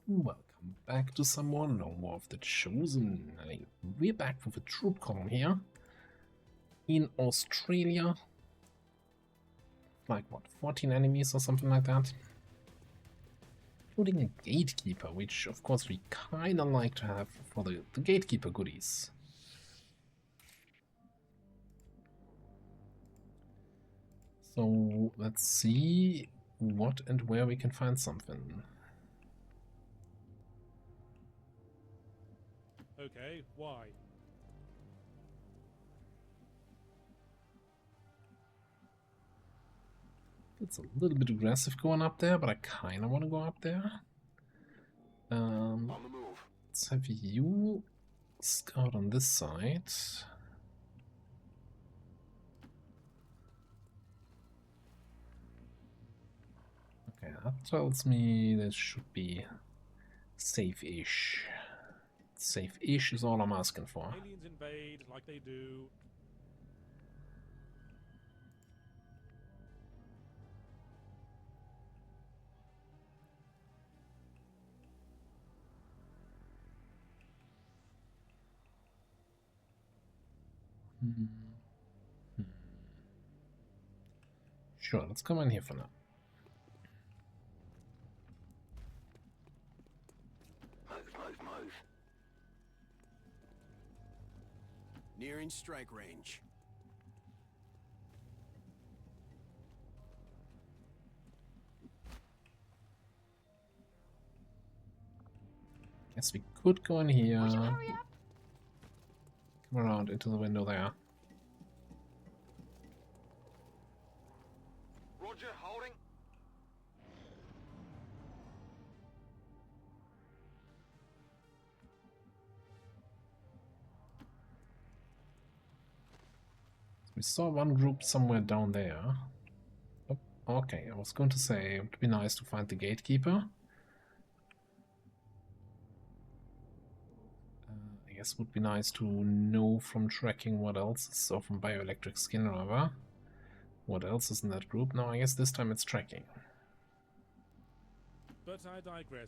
Welcome back to some more No More of the Chosen. We're back with a troop column here in Australia. Like what, 14 enemies or something like that? Including a Gatekeeper, which of course we kinda like to have for the Gatekeeper goodies. So let's see what and where we can find something. Okay, why? It's a little bit aggressive going up there, but I kind of want to go up there. On the move. Let's have you scout on this side. Okay, that tells me this should be safe-ish. Safe-ish is all I'm asking for. Aliens invade like they do. Sure, let's come in here for now. Move. Nearing strike range. Guess we could go in here. Come around into the window there. Roger, holding. We saw one group somewhere down there. Oh, okay, I was going to say it would be nice to find the Gatekeeper. I guess it would be nice to know from tracking what else is, or from bioelectric skin rather. What else is in that group? No, I guess this time it's tracking. But I digress.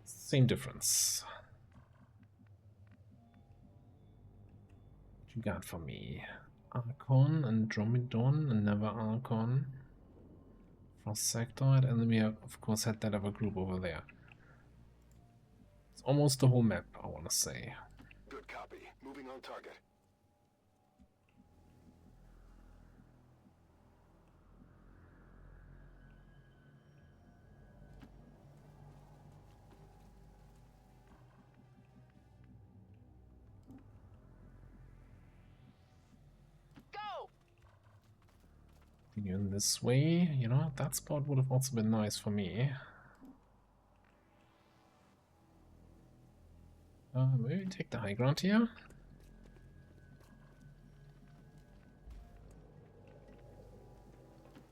Same difference. What you got for me? Archon, Andromedon, another Archon. Frost Sectoid, and then we have, of course, had that other group over there. It's almost the whole map, I want to say. Good copy. Moving on target. In this way, you know, that spot would have also been nice for me. Maybe take the high ground here.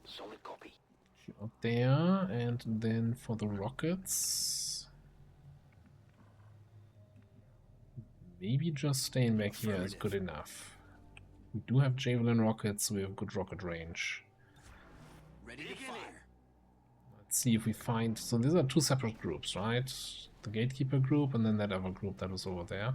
Solid copy. Out there, and then for the rockets, maybe just staying back here is good enough. We do have javelin rockets, so we have good rocket range. Ready to fire. Let's see if we find... So these are two separate groups, right? The Gatekeeper group and then that other group that was over there.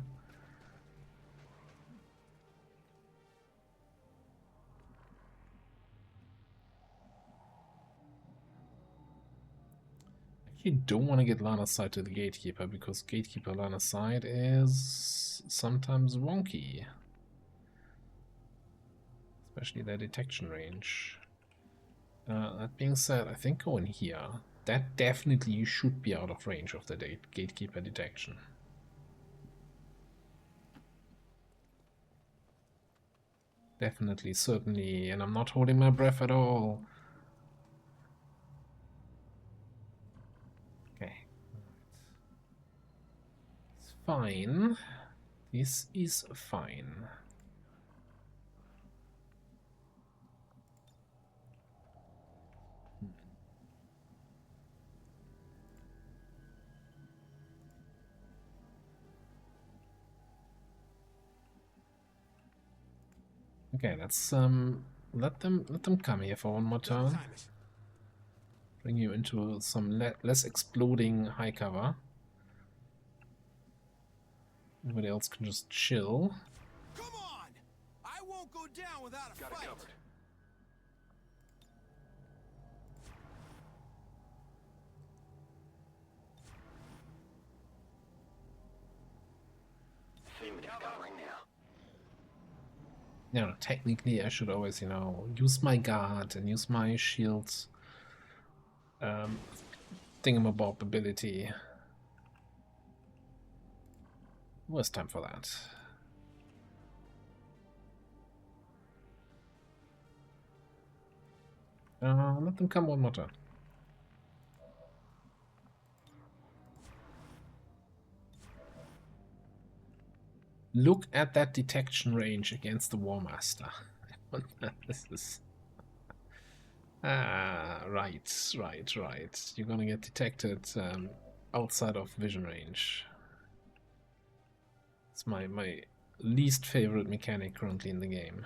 I don't want to get line of sight to the Gatekeeper because Gatekeeper line of sight is sometimes wonky. Especially their detection range. That being said, I think going here, that definitely should be out of range of the Gatekeeper detection. Definitely, certainly, and I'm not holding my breath at all. Okay. It's fine. This is fine. Okay, let's let them come here for one more turn. Bring you into some less exploding high cover. Everybody else can just chill. Come on! I won't go down without a Got it fight. covered. Affirmative covering now. You know, technically I should always, you know, use my guard and use my shields thingamabob ability. Worst time for that. Let them come one more turn. Look at that detection range against the War Master. This is... right. You're gonna get detected outside of vision range. It's my least favorite mechanic currently in the game.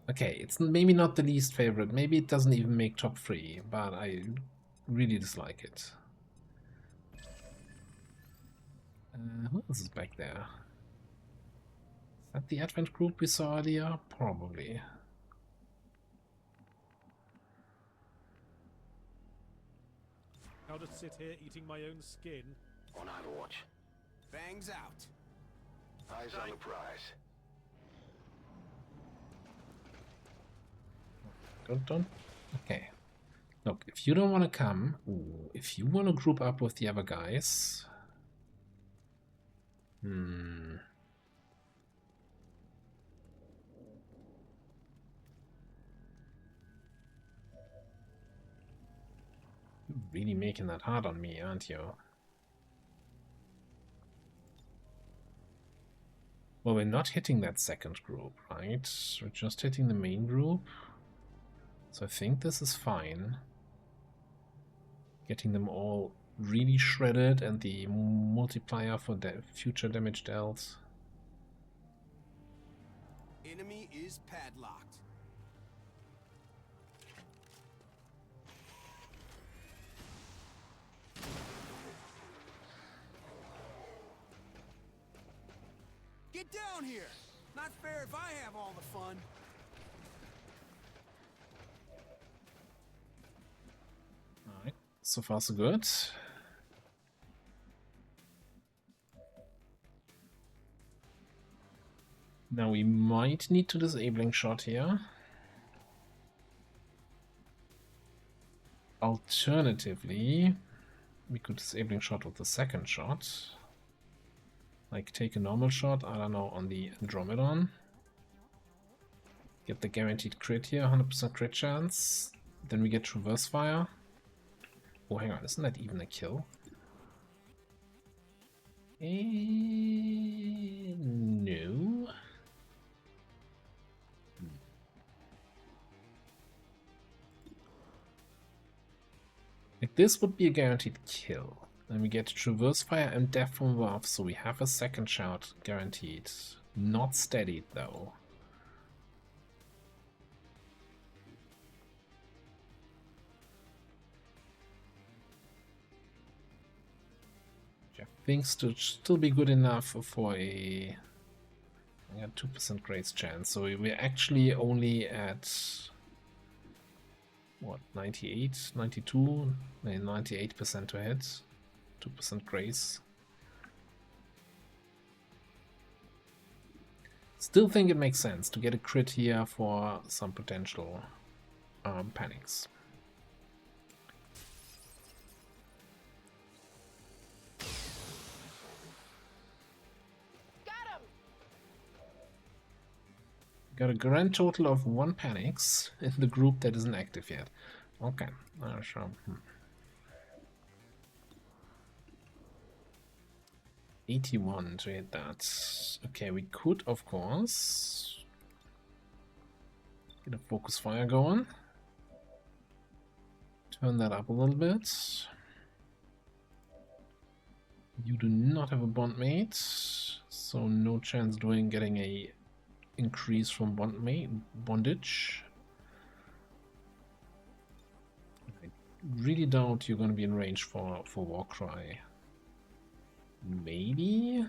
Okay, it's maybe not the least favorite. Maybe it doesn't even make top 3, but I really dislike it. Who else is back there? Is that the Advent group we saw earlier? Probably. I'll just sit here eating my own skin. On Overwatch. Bangs out. Eyes on the prize. Don't. Okay. Look, if you don't want to come, if you want to group up with the other guys, You're really making that hard on me, aren't you? Well, we're not hitting that second group, right? We're just hitting the main group. So I think this is fine. Getting them all really shredded and the multiplier for the future damage dealt. Enemy is padlocked. Get down here! Not fair if I have all the fun. Alright, so far so good. Now we might need to disabling shot here. Alternatively, we could disabling shot with the second shot. Like take a normal shot, I don't know, on the Andromedon. Get the guaranteed crit here, 100% crit chance. Then we get reverse fire. Oh, hang on, isn't that even a kill? No. Like this would be a guaranteed kill. Then we get Traverse Fire and Death from Above, so we have a second shot guaranteed. Not steadied though. Which I think should still be good enough for a 2% grace chance. So we're actually only at what, 98, 92, 98% to hit. 2% grace. Still think it makes sense to get a crit here for some potential panics. Got him. Got a grand total of 1 panics in the group that isn't active yet. Okay, sure. 81 to hit that. Okay, we could, of course, get a focus fire going. Turn that up a little bit. You do not have a bondmate, so no chance doing getting a increase from bondage. I really doubt you're going to be in range for Warcry. Maybe?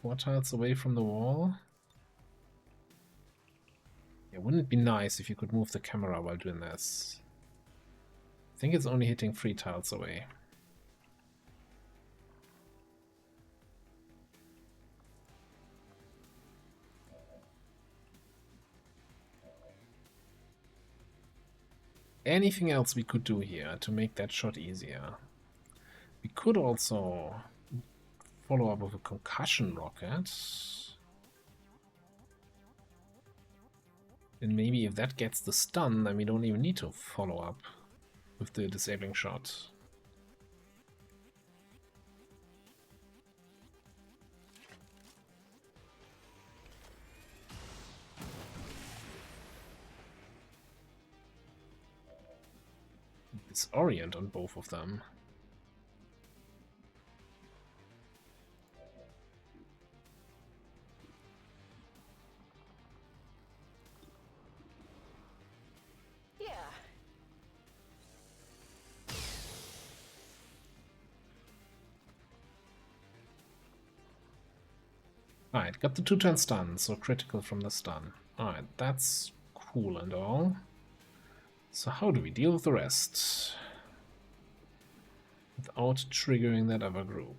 4 tiles away from the wall? Yeah, wouldn't it be nice if you could move the camera while doing this? I think it's only hitting 3 tiles away. Anything else we could do here to make that shot easier? We could also follow up with a concussion rocket. And maybe if that gets the stun, then we don't even need to follow up with the disabling shot. Disorient on both of them. Yeah. Alright, got the 2-turn stun, so critical from the stun. Alright, that's cool and all. So how do we deal with the rest? Without triggering that other group.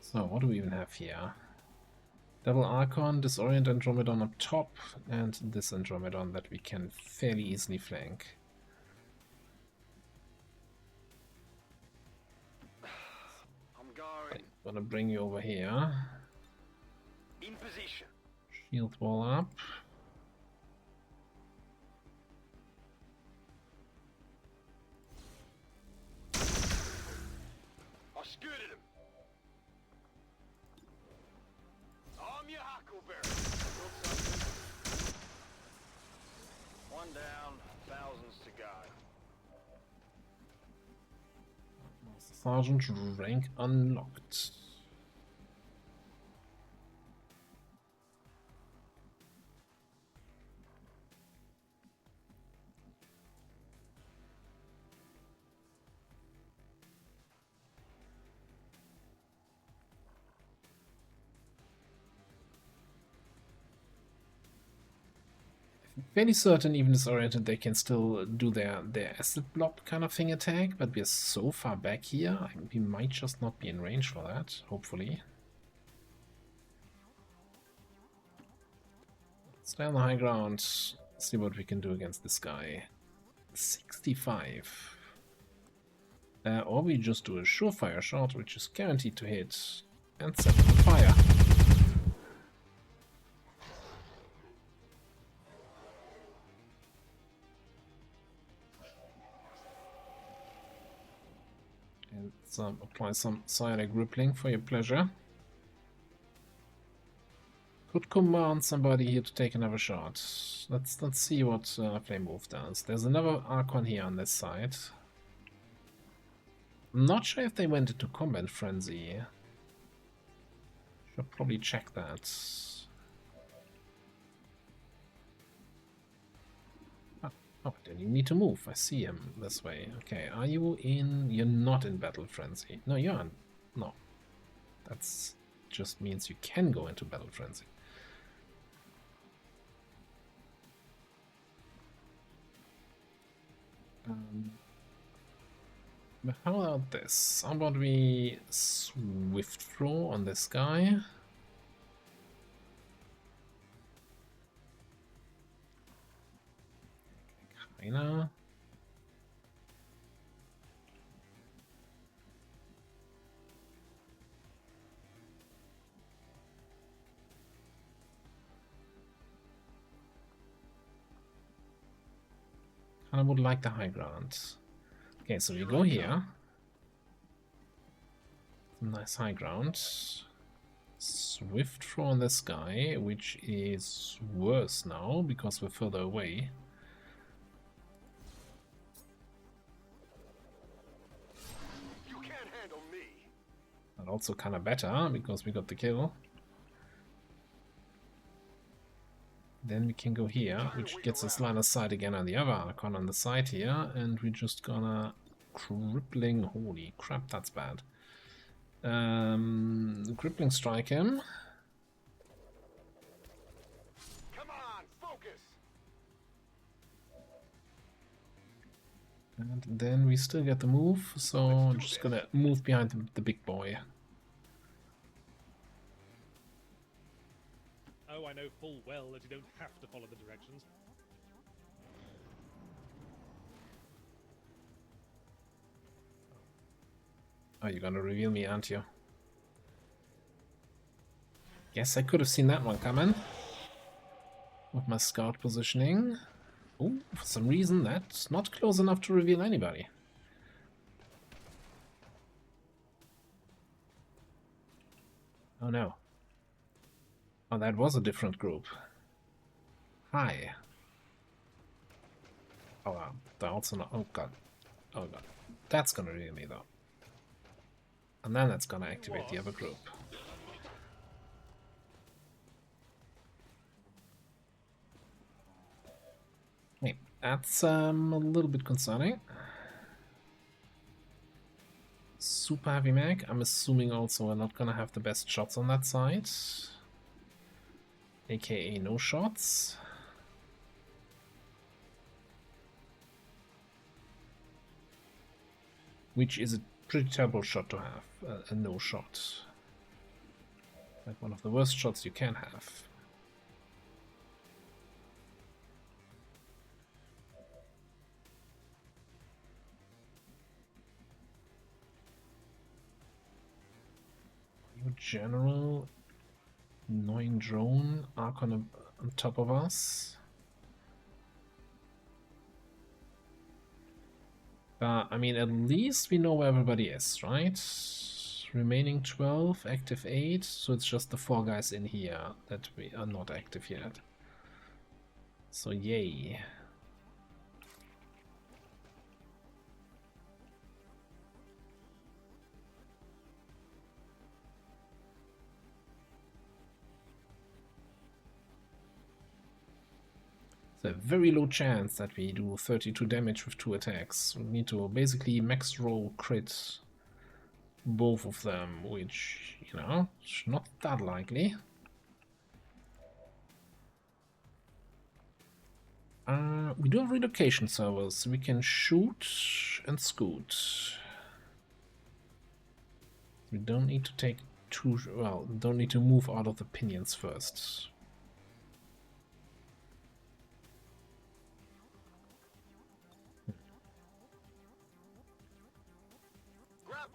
So what do we even have here? Double Archon, Disorient Andromedon up top, and this Andromedon that we can fairly easily flank. I'm going. I'm gonna bring you over here. In position. Shield wall up. I skirted him. Arm your huckleberry. One down, thousands to go. Sergeant rank unlocked. Fairly certain, even disoriented, they can still do their acid blob kind of thing attack, but we're so far back here, we might just not be in range for that, hopefully. Stay on the high ground, see what we can do against this guy. 65. Or we just do a surefire shot, which is guaranteed to hit, and set it on fire. And apply some cyanic rippling for your pleasure. Could command somebody here to take another shot. Let's see what Flame Wolf does. There's another Archon here on this side. I'm not sure if they went into Combat Frenzy. Should probably check that. Oh, I don't even need to move. I see him this way. Okay, are you in... You're not in Battle Frenzy. No, you aren't. No. That's just means you can go into Battle Frenzy. But how about this? How about we Swift Throw on this guy? Kinda. Kinda would like the high ground. Okay, so we go here. Nice high ground. Swift throw on this guy, which is worse now because we're further away. And also kind of better, because we got the kill. Then we can go here, which gets us line of sight again on the other Archon on the side here, and we're just gonna crippling. Holy crap, that's bad. Crippling strike him. Come on, focus. And then we still get the move, so I'm just gonna move behind the big boy. Oh, I know full well that you don't have to follow the directions. Oh, you're gonna reveal me, aren't you? Guess I could have seen that one coming. With my scout positioning. Oh, for some reason that's not close enough to reveal anybody. Oh no. Oh, that was a different group. Hi. Oh, they're also not. Oh god. Oh god. That's gonna reveal me though. And then that's gonna activate the other group. Hey, that's a little bit concerning. Super heavy mag. I'm assuming also we're not gonna have the best shots on that side. AKA no shots. Which is a pretty terrible shot to have, a no shot. Like one of the worst shots you can have. Your general annoying drone Archon on top of us. I mean, at least we know where everybody is, right? Remaining 12, active 8, so it's just the 4 guys in here that we are not active yet. So yay. It's a very low chance that we do 32 damage with 2 attacks. We need to basically max roll crit both of them, which, you know, is not that likely. We do have relocation servers, so we can shoot and scoot. We don't need to take too, well, don't need to move out of the pinions first.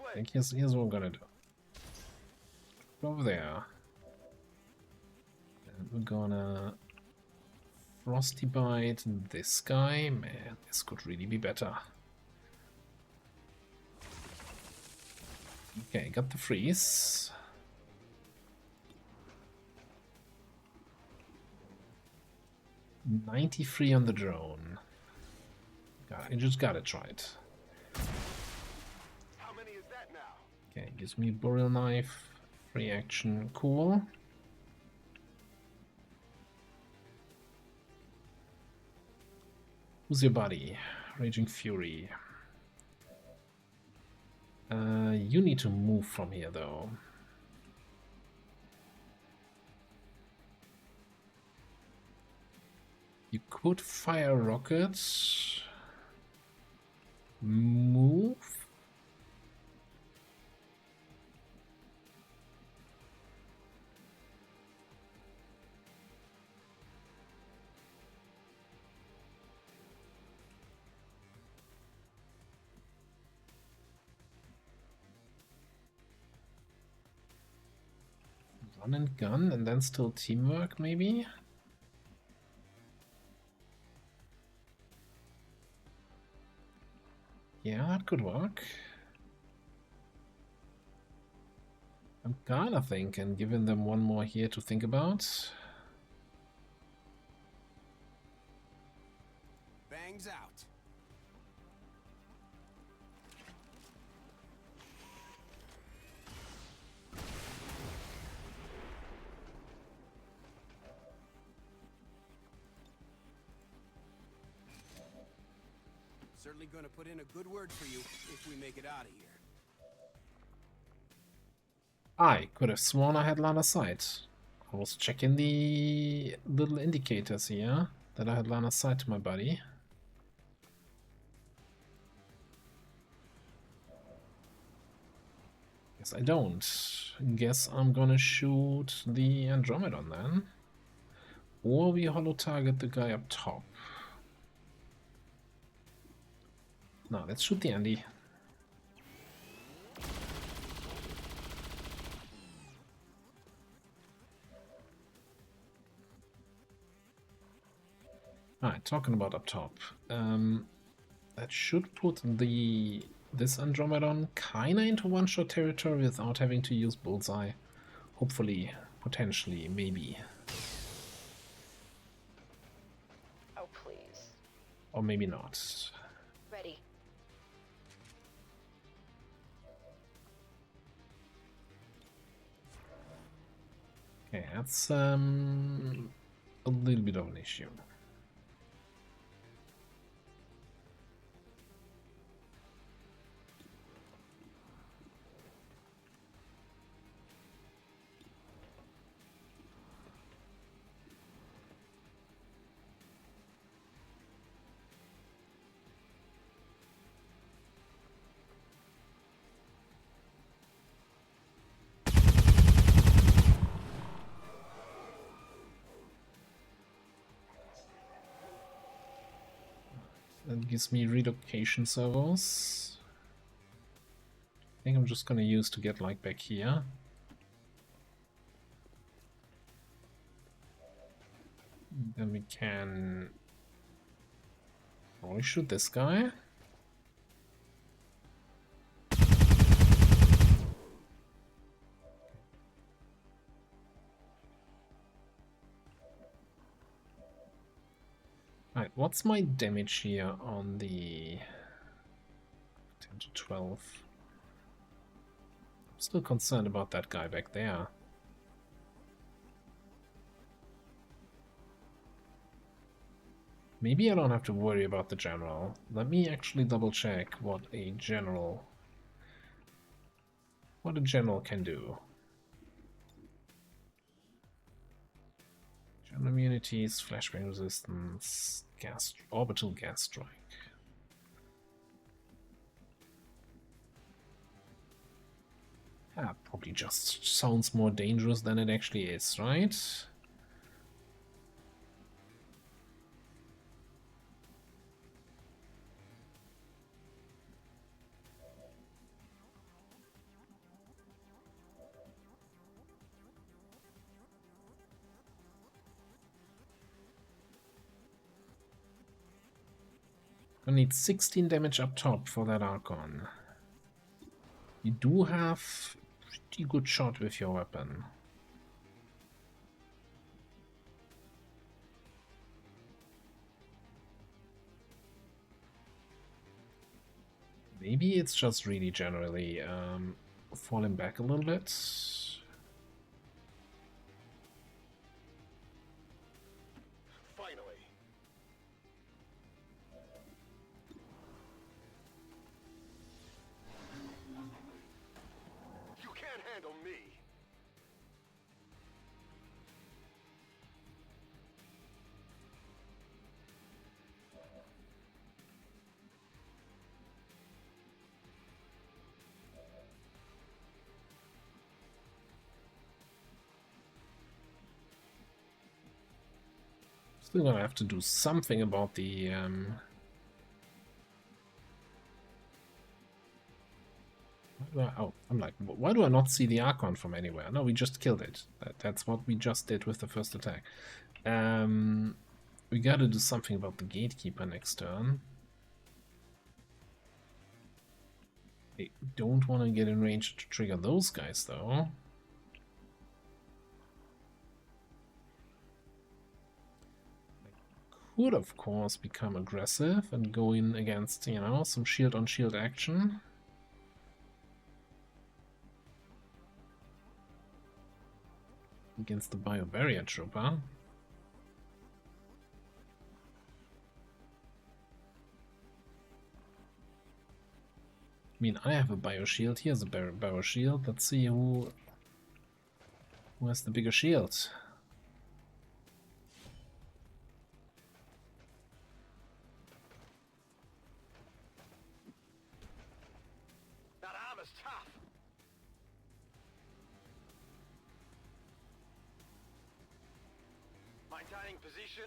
I think here's what I'm gonna do. Go over there. And we're gonna Frosty Bite this guy. Man, this could really be better. Okay, got the freeze. $93 on the drone. I just gotta try it. How many is that now? Okay, gives me Boreal Knife, free action, cool. Who's your buddy? Raging Fury. You need to move from here though. You could fire rockets. Move. Run and gun and then still teamwork maybe? Yeah, that could work. I'm kinda thinking giving them one more here to think about. Bangs out. certainly gonna put in a good word for you if we make it out of here. I could have sworn I had line of sight. I was checking the little indicators here that I had line of sight to my buddy. Guess I don't. Guess I'm gonna shoot the Andromedon then. Or we holo target the guy up top. No, let's shoot the Andy. Alright, talking about up top. That should put this Andromedon kinda into one-shot territory without having to use Bullseye. Hopefully, potentially, maybe. Oh, please. Or maybe not. Ready. Okay, that's a little bit of an issue. That gives me relocation servos. I think I'm just gonna use to get like back here. Then we can probably shoot this guy. Alright, what's my damage here on the 10 to 12? I'm still concerned about that guy back there. Maybe I don't have to worry about the general. Let me actually double check what a general can do. General immunities, flashbang resistance, orbital gas strike. Probably just sounds more dangerous than it actually is, right? I need 16 damage up top for that Archon. You do have pretty good shot with your weapon. Maybe it's just really generally falling back a little bit. Finally. You can't handle me. Still gonna have to do something about the I'm like, why do I not see the Archon from anywhere? No, we just killed it. That's what we just did with the first attack. We gotta do something about the Gatekeeper next turn. I don't want to get in range to trigger those guys, though. Could, of course, become aggressive and go in against, you know, some shield-on-shield action. Against the Biobarrier Trooper. mean, I have a bioshield. Here's a bioshield. Let's see who has the bigger shield. That armor's tough. Maintaining position.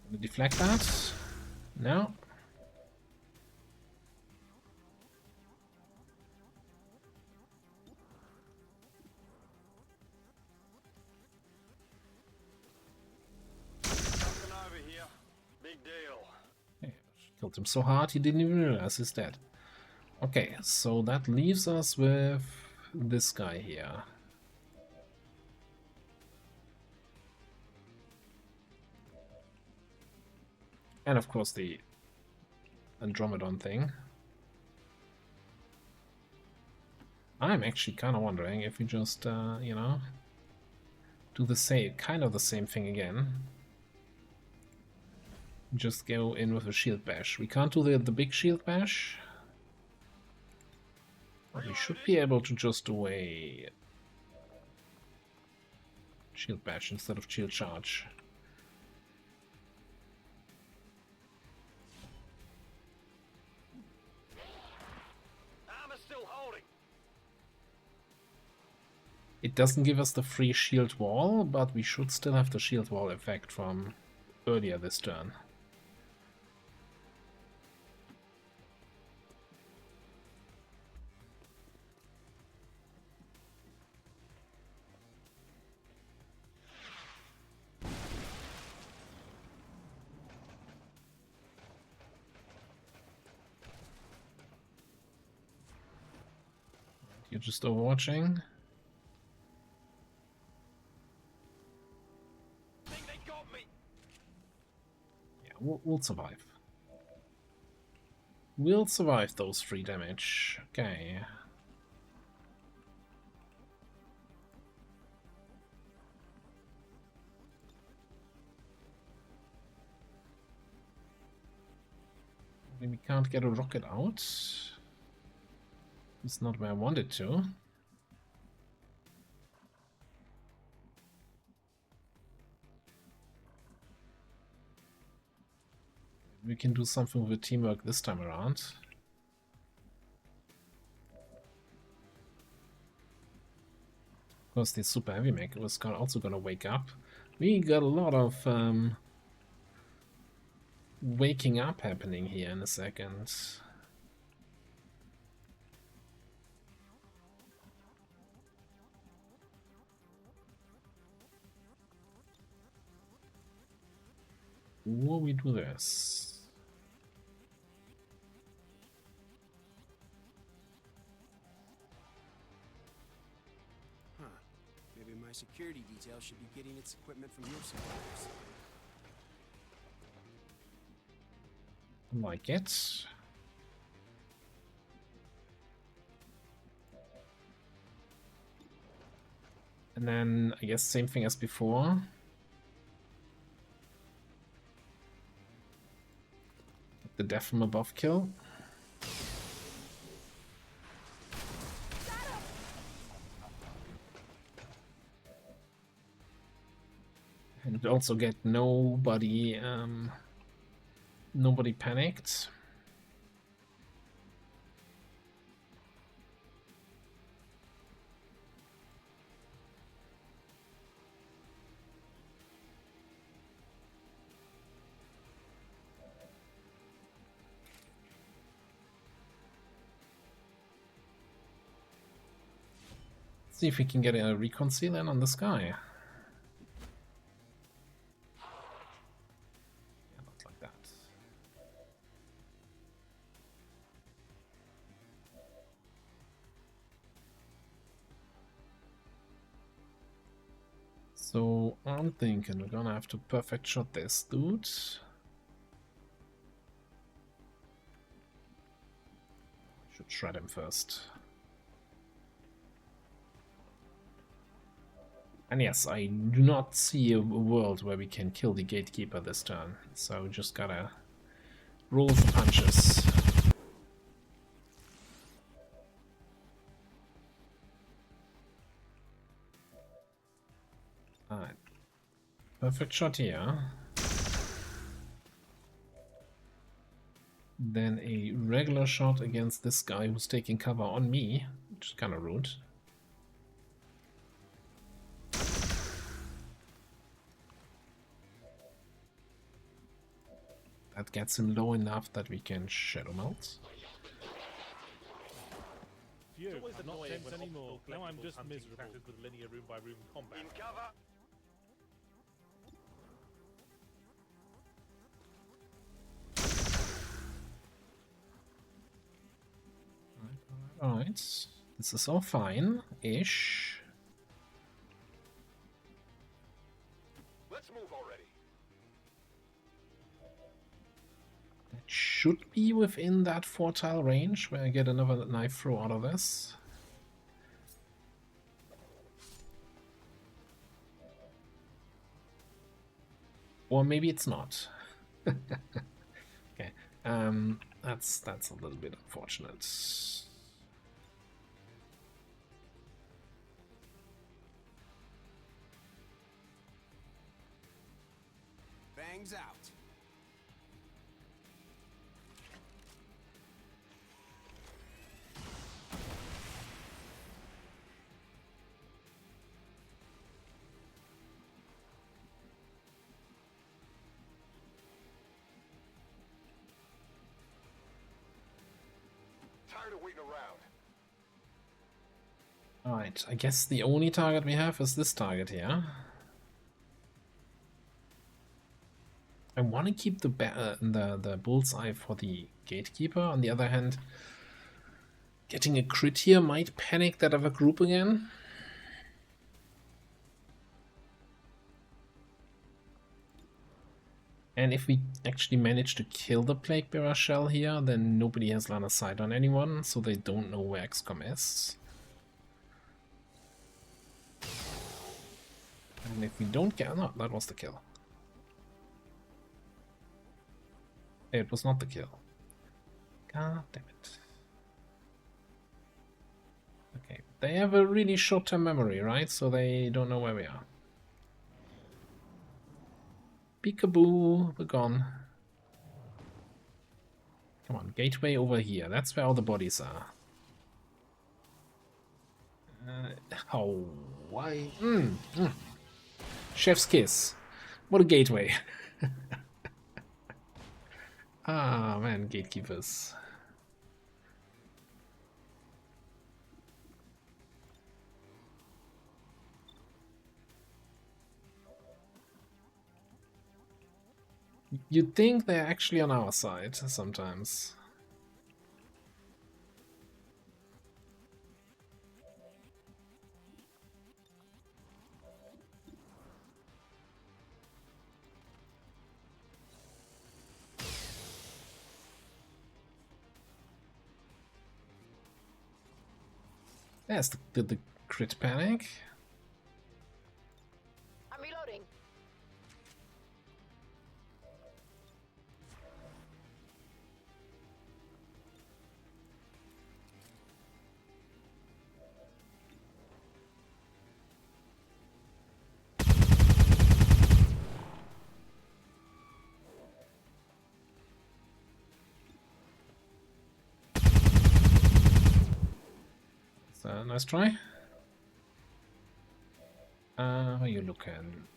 Gonna deflect that? No. Something over here. Big deal. Hey, killed him so hard he didn't even realize he's dead. Okay, so that leaves us with this guy here. And of course the Andromedon thing. I'm actually kind of wondering if we just, you know, do the same, kind of the same thing again. Just go in with a shield bash. We can't do the big shield bash. But we should be able to just do a shield bash instead of shield charge. Armor's still holding. It doesn't give us the free shield wall, but we should still have the shield wall effect from earlier this turn. You're just overwatching. Think they got me. Yeah, we'll survive. We'll survive those 3 damage. Okay. We can't get a rocket out. It's not where I wanted to. We can do something with teamwork this time around. Of course, the super heavy mech was also gonna wake up. We got a lot of waking up happening here in a second. Will we do this? Huh. Maybe my security detail should be getting its equipment from your suppliers. Like it. And then I guess same thing as before. The death from above kill. And also get nobody panicked. See if we can get a recon seal in on this guy. Yeah, not like that. So I'm thinking we're gonna have to perfect shot this dude. Should shred him first. And yes, I do not see a world where we can kill the Gatekeeper this turn, so we just gotta roll the punches. Alright. Perfect shot here. Then a regular shot against this guy who's taking cover on me, which is kind of rude. That gets him low enough that we can shadow melt. Phew, It's always I'm not annoying tense when anymore. optical Now I'm collectibles just hunting miserable. classes with linear room-by-room combat. In cover. Alright, this is all fine-ish. Let's move already. That should be within that 4-tile range where I get another knife throw out of this. Or maybe it's not. Okay, that's a little bit unfortunate. Bangs out. Tired of waiting around. Alright, I guess the only target we have is this target here. I want to keep the bullseye for the Gatekeeper. On the other hand, getting a crit here might panic that other group again. And if we actually manage to kill the Plague Bearer shell here, then nobody has line of sight on anyone, so they don't know where XCOM is. And if we don't get... No, that was the kill. It was not the kill. God damn it. Okay, they have a really short-term memory, right? So they don't know where we are. Peekaboo, we're gone. Come on, gateway over here. That's where all the bodies are. Oh, why? Chef's kiss. What a gateway. Ah, man, gatekeepers. You'd think they're actually on our side sometimes. There's the crit panic. I'm reloading. So, nice try. How you looking?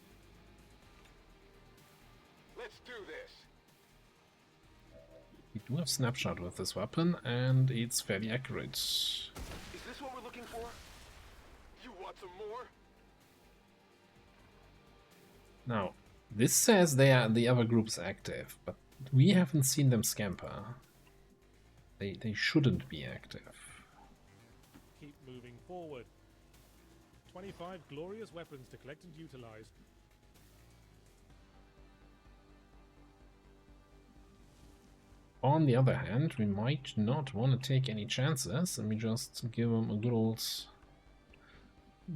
Let's do this. We do have snapshot with this weapon, and it's fairly accurate. Is this what we're looking for? You want some more? Now, this says the other group's active, but we haven't seen them scamper. They shouldn't be active. Keep moving forward. 25 glorious weapons to collect and utilize. On the other hand, we might not want to take any chances, and we just give them a good old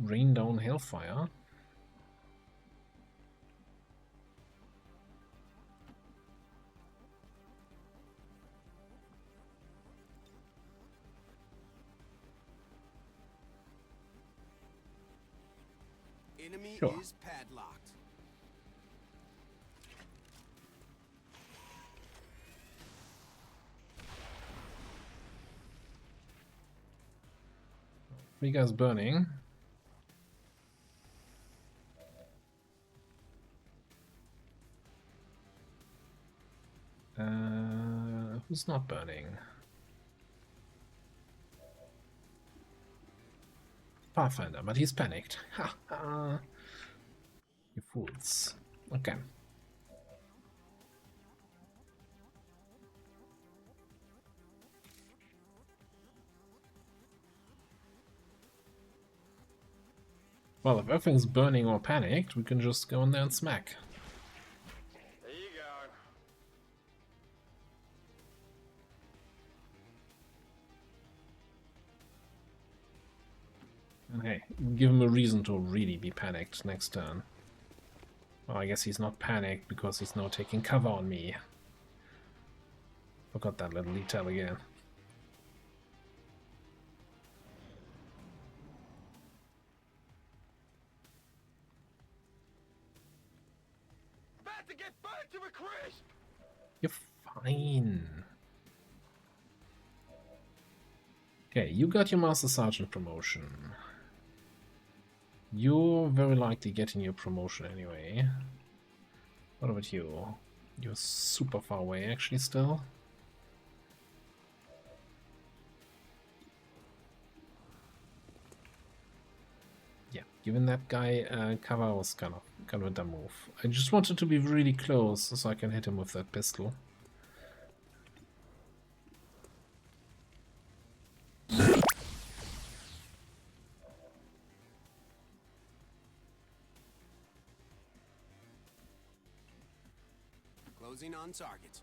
rain down hellfire. Enemy Sure. is padlocked. Three guys burning. Who's not burning? Pathfinder, but he's panicked. Ha ha! You fools. Okay. Well, if everything's burning or panicked, we can just go in there and smack. There you go. And hey, give him a reason to really be panicked next turn. Well, I guess he's not panicked because he's now taking cover on me. Forgot that little detail again. About to get burnt to a crisp. You're fine. Okay, you got your Master Sergeant promotion. You're very likely getting your promotion anyway. What about you? You're super far away actually still. Yeah, giving that guy cover was kind of a dumb move. I just wanted to be really close so I can hit him with that pistol. Closing on target.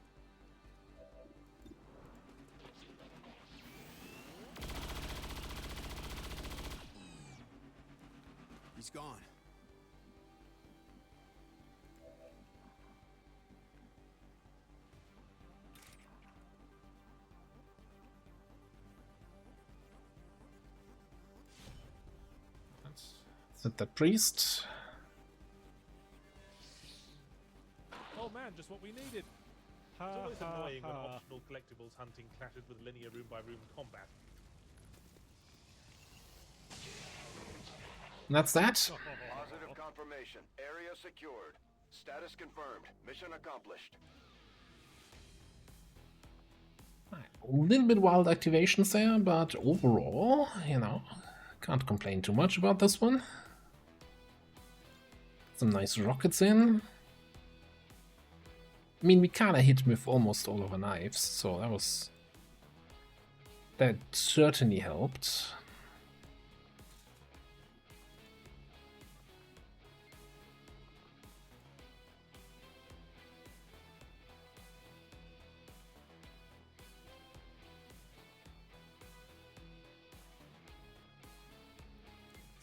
He's gone. Is it that priest? Oh man, just what we needed. It's always annoying when optional collectibles hunting clashes with linear room-by-room combat. And that's that? Positive confirmation. Area secured. Status confirmed. Mission accomplished. A little bit wild activations there, but overall, you know, can't complain too much about this one. Some nice rockets in. I mean, we kind of hit with almost all of our knives, so that certainly helped.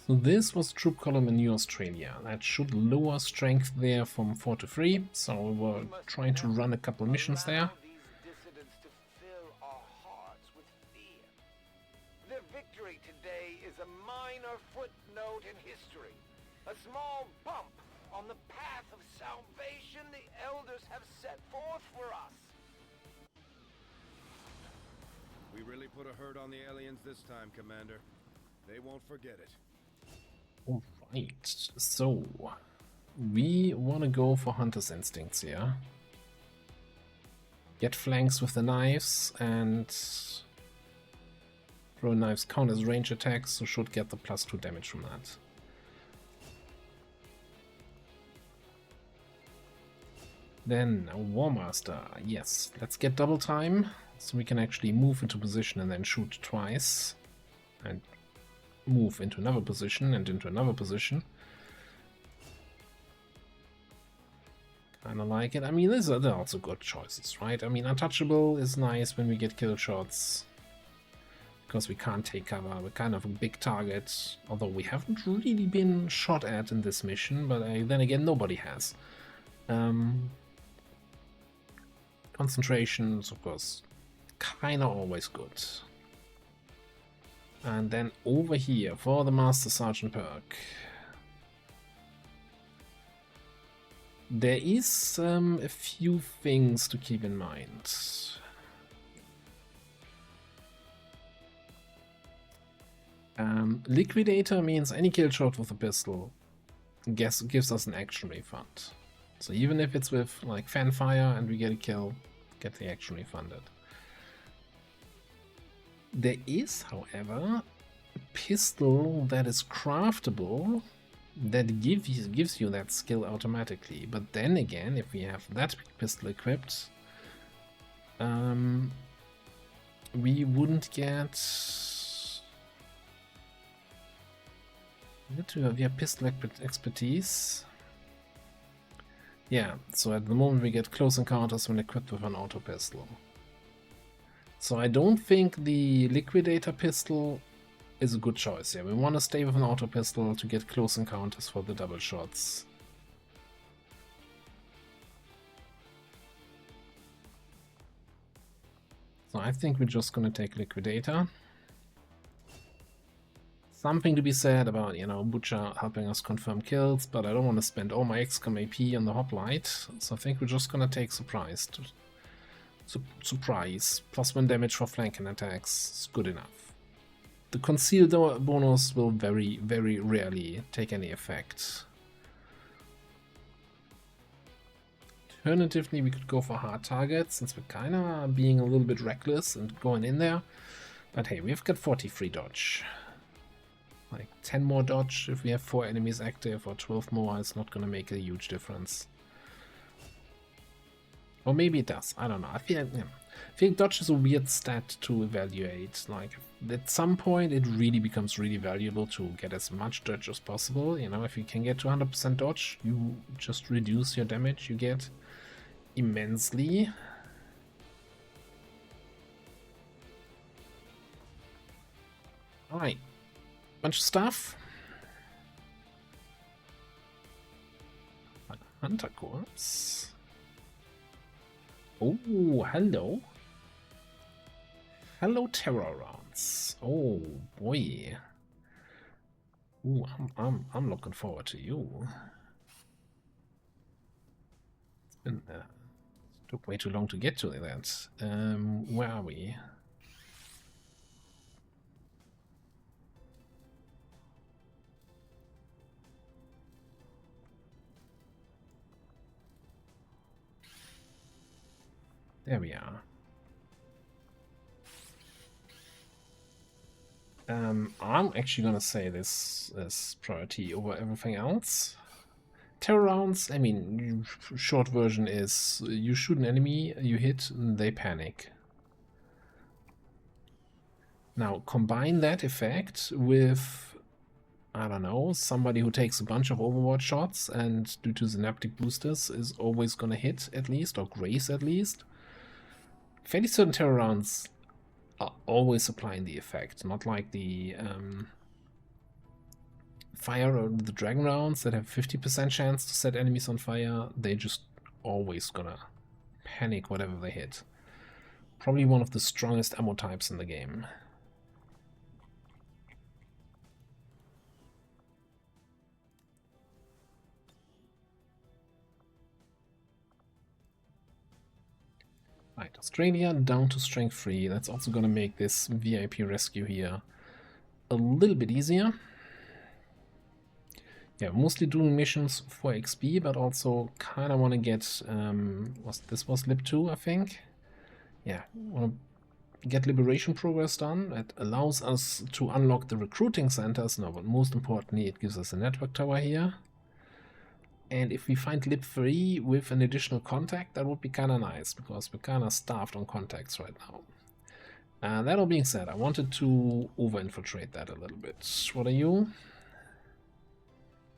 So this was Troop Column in New Australia. That should lower strength there from 4 to 3. So we were trying to run a couple missions there. These dissidents to fill our hearts with fear. Their victory today is a minor footnote in history. A small bump on the path of salvation the elders have set forth for us. We really put a hurt on the aliens this time, Commander. They won't forget it. Alright, so we want to go for Hunter's Instincts here. Get flanks with the knives, and throw knives count as range attacks, so should get the +2 damage from that. Then a War Master, yes, let's get double time, so we can actually move into position and then shoot twice. And move into another position and into another position. Kinda like it. I mean, they're also good choices, right? I mean, Untouchable is nice when we get kill shots, because we can't take cover. We're kind of a big target, although we haven't really been shot at in this mission, but then again, nobody has. Concentrations, of course, kinda always good. And then over here for the Master Sergeant perk, There is a few things to keep in mind. Liquidator means any kill shot with a pistol gives us an action refund. So even if it's with like fanfire and we get a kill, get the action refunded. There is, however, a pistol that is craftable that gives you that skill automatically. But then again, if we have that pistol equipped, we wouldn't get... We have pistol expertise. Yeah, so at the moment we get close encounters when equipped with an auto pistol. So I don't think the Liquidator pistol is a good choice here. We want to stay with an auto pistol to get close encounters for the double shots. So I think we're just going to take Liquidator. Something to be said about, you know, Butcher helping us confirm kills, but I don't want to spend all my XCOM AP on the hoplite, so I think we're just going to take Surprise. Surprise, +1 damage for flanking attacks is good enough. The Conceal bonus will very, very rarely take any effect. Alternatively, we could go for hard targets, since we're kind of being a little bit reckless and going in there. But hey, we've got 43 dodge. Like 10 more dodge if we have 4 enemies active, or 12 more, it's not going to make a huge difference. Or maybe it does, I don't know. I feel dodge is a weird stat to evaluate. Like, at some point it really becomes really valuable to get as much dodge as possible. You know, if you can get to 100% dodge, you just reduce your damage you get immensely. Alright. Bunch of stuff. Hunter Corpse. Oh, hello. Hello, terror rounds. Oh boy. Ooh, I'm looking forward to you. It's been took way too long to get to that. Where are we? There we are. I'm actually gonna say this is priority over everything else. Terror rounds, I mean, short version is you shoot an enemy, you hit, and they panic. Now, combine that effect with, I don't know, somebody who takes a bunch of Overwatch shots and due to synaptic boosters is always gonna hit at least, or grace at least. Fairly certain terror rounds are always applying the effect, not like the fire or the dragon rounds that have 50% chance to set enemies on fire. They just always gonna panic whatever they hit. Probably one of the strongest ammo types in the game. Right, Australia down to strength 3. That's also going to make this VIP rescue here a little bit easier. Yeah, mostly doing missions for XP, but also kind of want to get, this was Lib 2, I think? Yeah, want to get Liberation Progress done. It allows us to unlock the recruiting centers now, but most importantly, it gives us a network tower here. And if we find Lib 3 with an additional contact, that would be kind of nice, because we're kind of starved on contacts right now. That all being said, I wanted to over-infiltrate that a little bit. What are you?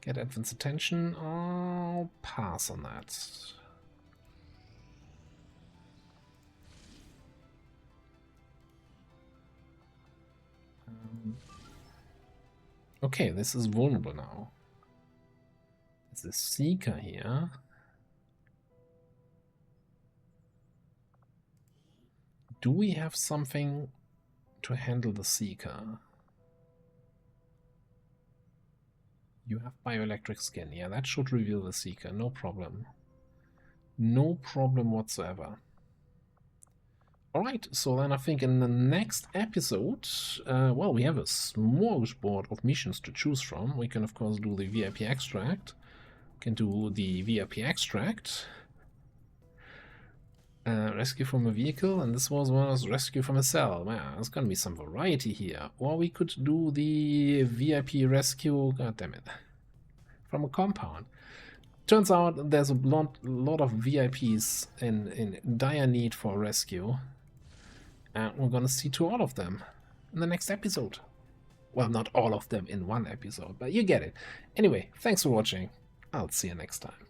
Get Advent's attention. I'll pass on that. Okay, this is vulnerable now. The Seeker here. Do we have something to handle the Seeker? You have bioelectric skin. Yeah, that should reveal the Seeker, no problem. No problem whatsoever. Alright, so then I think in the next episode, well, we have a smorgasbord of missions to choose from. We can, of course, do the VIP extract. Can do the VIP extract. Rescue from a vehicle, and this was rescue from a cell. Wow, there's gonna be some variety here. Or we could do the VIP rescue, god damn it, from a compound. Turns out there's a lot of VIPs in dire need for rescue. And we're gonna see to all of them in the next episode. Well, not all of them in one episode, but you get it. Anyway, thanks for watching. I'll see you next time.